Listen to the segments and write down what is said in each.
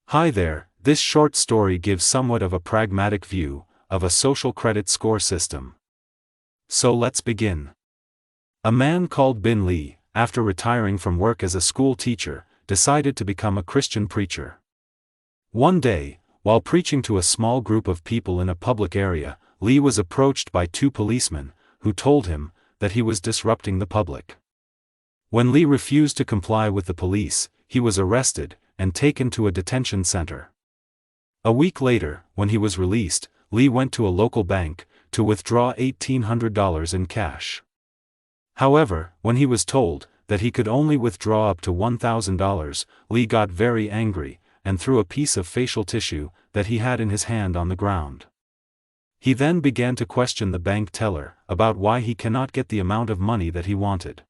Hi there, this short story gives somewhat of a pragmatic view of a social credit score system. So let's begin. A man called Bin Lee, after retiring from work as a school teacher, decided to become a Christian preacher. One day, while preaching to a small group of people in a public area, Lee was approached by two policemen, who told him that he was disrupting the public. When Lee refused to comply with the police, he was arrested and taken to a detention center. A week later, when he was released, Lee went to a local bank to withdraw $1,800 in cash. However, when he was told that he could only withdraw up to $1,000, Lee got very angry and threw a piece of facial tissue that he had in his hand on the ground. He then began to question the bank teller about why he cannot get the amount of money that he wanted.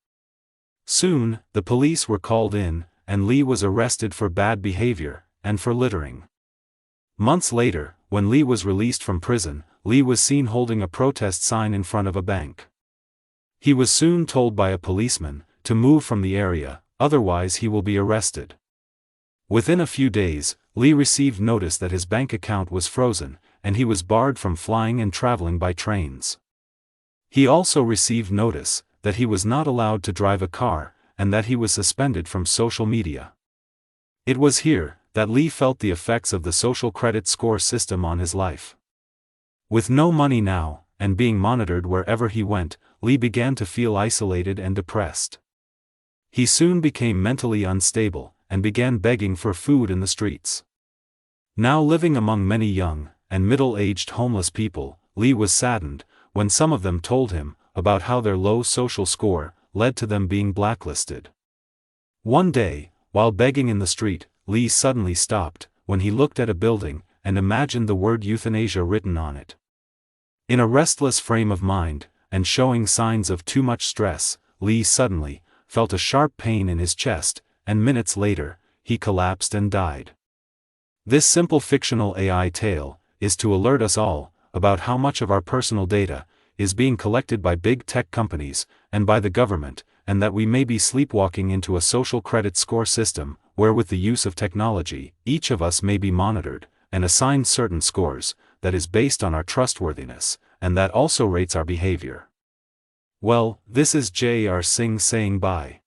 Soon, the police were called in, and Lee was arrested for bad behavior and for littering. Months later, when Lee was released from prison, Lee was seen holding a protest sign in front of a bank. He was soon told by a policeman to move from the area, otherwise he will be arrested. Within a few days, Lee received notice that his bank account was frozen, and he was barred from flying and traveling by trains. He also received notice that he was not allowed to drive a car, and that he was suspended from social media. It was here that Lee felt the effects of the social credit score system on his life. With no money now, and being monitored wherever he went, Lee began to feel isolated and depressed. He soon became mentally unstable, and began begging for food in the streets. Now living among many young and middle-aged homeless people, Lee was saddened when some of them told him about how their low social score led to them being blacklisted. One day, while begging in the street, Lee suddenly stopped when he looked at a building and imagined the word euthanasia written on it. In a restless frame of mind, and showing signs of too much stress, Lee suddenly felt a sharp pain in his chest, and minutes later, he collapsed and died. This simple fictional AI tale is to alert us all about how much of our personal data is being collected by big tech companies and by the government, and that we may be sleepwalking into a social credit score system where, with the use of technology, each of us may be monitored and assigned certain scores that is based on our trustworthiness, and that also rates our behavior. Well, this is J.R. Singh saying bye.